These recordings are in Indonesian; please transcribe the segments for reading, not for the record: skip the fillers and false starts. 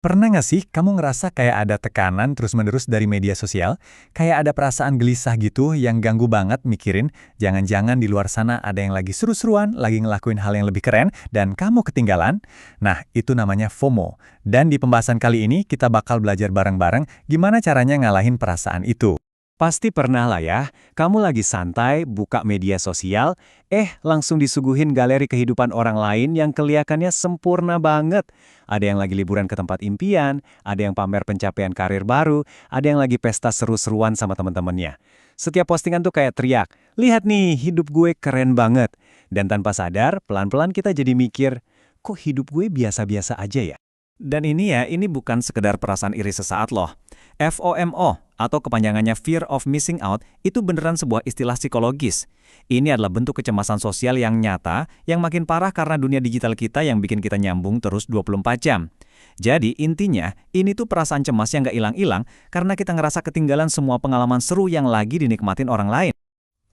Pernah nggak sih kamu ngerasa kayak ada tekanan terus-menerus dari media sosial? Kayak ada perasaan gelisah gitu yang ganggu banget mikirin, jangan-jangan di luar sana ada yang lagi seru-seruan, lagi ngelakuin hal yang lebih keren, dan kamu ketinggalan? Nah, itu namanya FOMO. Dan di pembahasan kali ini kita bakal belajar bareng-bareng gimana caranya ngalahin perasaan itu. Pasti pernah lah ya, kamu lagi santai, buka media sosial, langsung disuguhin galeri kehidupan orang lain yang kelihatannya sempurna banget. Ada yang lagi liburan ke tempat impian, ada yang pamer pencapaian karir baru, ada yang lagi pesta seru-seruan sama teman-temannya. Setiap postingan tuh kayak teriak, lihat nih, hidup gue keren banget. Dan tanpa sadar, pelan-pelan kita jadi mikir, kok hidup gue biasa-biasa aja ya? Dan ini bukan sekedar perasaan iri sesaat loh. FOMO atau kepanjangannya Fear of Missing Out itu beneran sebuah istilah psikologis. Ini adalah bentuk kecemasan sosial yang nyata yang makin parah karena dunia digital kita yang bikin kita nyambung terus 24 jam. Jadi intinya, ini tuh perasaan cemas yang gak hilang-hilang karena kita ngerasa ketinggalan semua pengalaman seru yang lagi dinikmatin orang lain.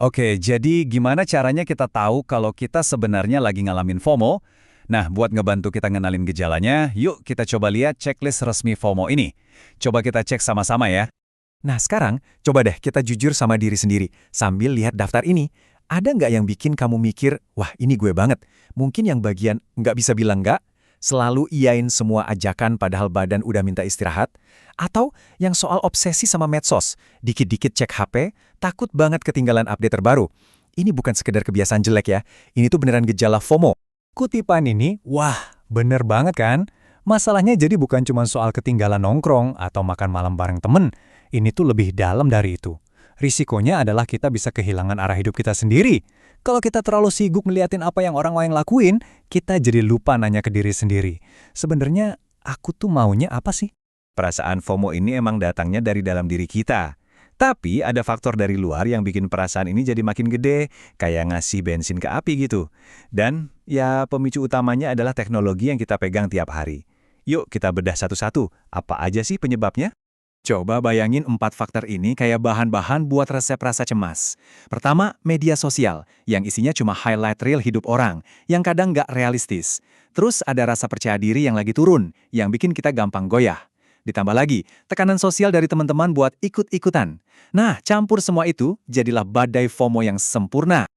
Oke, jadi gimana caranya kita tahu kalau kita sebenarnya lagi ngalamin FOMO? Nah, buat ngebantu kita ngenalin gejalanya, yuk kita coba lihat checklist resmi FOMO ini. Coba kita cek sama-sama ya. Nah, sekarang coba deh kita jujur sama diri sendiri sambil lihat daftar ini. Ada nggak yang bikin kamu mikir, wah ini gue banget. Mungkin yang bagian nggak bisa bilang nggak, selalu iyain semua ajakan padahal badan udah minta istirahat. Atau yang soal obsesi sama medsos, dikit-dikit cek HP, takut banget ketinggalan update terbaru. Ini bukan sekedar kebiasaan jelek ya, ini tuh beneran gejala FOMO. Kutipan ini, wah, bener banget kan? Masalahnya jadi bukan cuma soal ketinggalan nongkrong atau makan malam bareng temen. Ini tuh lebih dalam dari itu. Risikonya adalah kita bisa kehilangan arah hidup kita sendiri. Kalau kita terlalu sibuk ngeliatin apa yang orang lain lakuin, kita jadi lupa nanya ke diri sendiri. Sebenarnya, aku tuh maunya apa sih? Perasaan FOMO ini emang datangnya dari dalam diri kita. Tapi ada faktor dari luar yang bikin perasaan ini jadi makin gede, kayak ngasih bensin ke api gitu. Dan ya pemicu utamanya adalah teknologi yang kita pegang tiap hari. Yuk kita bedah satu-satu, apa aja sih penyebabnya? Coba bayangin 4 faktor ini kayak bahan-bahan buat resep rasa cemas. Pertama, media sosial, yang isinya cuma highlight reel hidup orang, yang kadang nggak realistis. Terus ada rasa percaya diri yang lagi turun, yang bikin kita gampang goyah. Ditambah lagi, tekanan sosial dari teman-teman buat ikut-ikutan. Nah, campur semua itu, jadilah badai FOMO yang sempurna.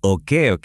Oke.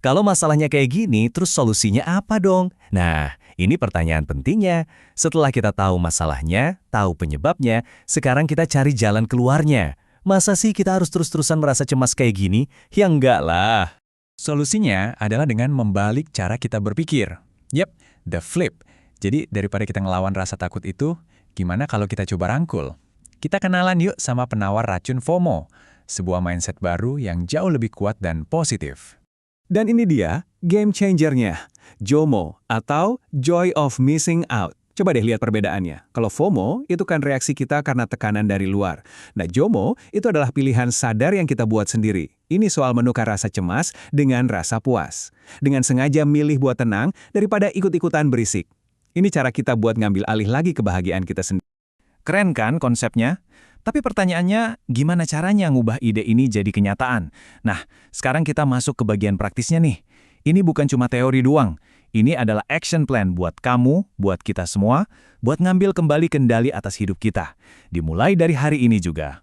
Kalau masalahnya kayak gini, terus solusinya apa dong? Nah, ini pertanyaan pentingnya. Setelah kita tahu masalahnya, tahu penyebabnya, sekarang kita cari jalan keluarnya. Masa sih kita harus terus-terusan merasa cemas kayak gini? Ya enggak lah. Solusinya adalah dengan membalik cara kita berpikir. Yep, the flip. Jadi daripada kita ngelawan rasa takut itu, gimana kalau kita coba rangkul? Kita kenalan yuk sama penawar racun FOMO, sebuah mindset baru yang jauh lebih kuat dan positif. Dan ini dia, game changernya, JOMO atau Joy of Missing Out. Coba deh lihat perbedaannya. Kalau FOMO itu kan reaksi kita karena tekanan dari luar. Nah, JOMO itu adalah pilihan sadar yang kita buat sendiri. Ini soal menukar rasa cemas dengan rasa puas. Dengan sengaja milih buat tenang daripada ikut-ikutan berisik. Ini cara kita buat ngambil alih lagi kebahagiaan kita sendiri. Keren kan konsepnya? Tapi pertanyaannya, gimana caranya ngubah ide ini jadi kenyataan? Nah, sekarang kita masuk ke bagian praktisnya nih. Ini bukan cuma teori doang. Ini adalah action plan buat kamu, buat kita semua, buat ngambil kembali kendali atas hidup kita. Dimulai dari hari ini juga.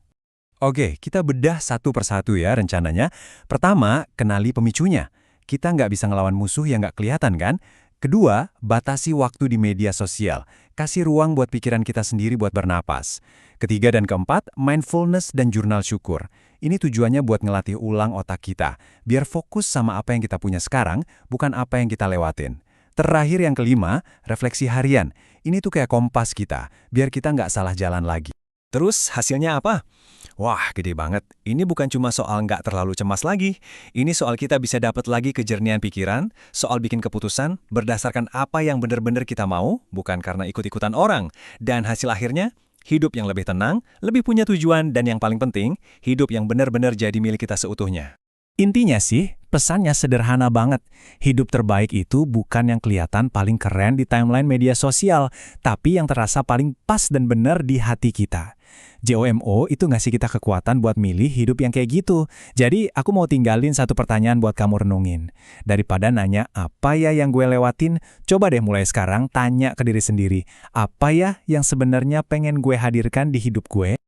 Oke, kita bedah satu persatu ya rencananya. Pertama, kenali pemicunya. Kita nggak bisa ngelawan musuh yang nggak kelihatan kan? Kedua, batasi waktu di media sosial. Kasih ruang buat pikiran kita sendiri buat bernapas. Ketiga dan keempat, mindfulness dan jurnal syukur. Ini tujuannya buat ngelatih ulang otak kita, biar fokus sama apa yang kita punya sekarang, bukan apa yang kita lewatin. Terakhir yang kelima, refleksi harian. Ini tuh kayak kompas kita, biar kita nggak salah jalan lagi. Terus hasilnya apa? Wah, gede banget. Ini bukan cuma soal nggak terlalu cemas lagi. Ini soal kita bisa dapat lagi kejernihan pikiran, soal bikin keputusan berdasarkan apa yang benar-benar kita mau, bukan karena ikut-ikutan orang. Dan hasil akhirnya, hidup yang lebih tenang, lebih punya tujuan, dan yang paling penting, hidup yang benar-benar jadi milik kita seutuhnya. Intinya sih, pesannya sederhana banget. Hidup terbaik itu bukan yang kelihatan paling keren di timeline media sosial, tapi yang terasa paling pas dan benar di hati kita. JOMO itu ngasih kita kekuatan buat milih hidup yang kayak gitu. Jadi, aku mau tinggalin satu pertanyaan buat kamu renungin. Daripada nanya, apa ya yang gue lewatin? Coba deh mulai sekarang tanya ke diri sendiri, apa ya yang sebenarnya pengen gue hadirkan di hidup gue?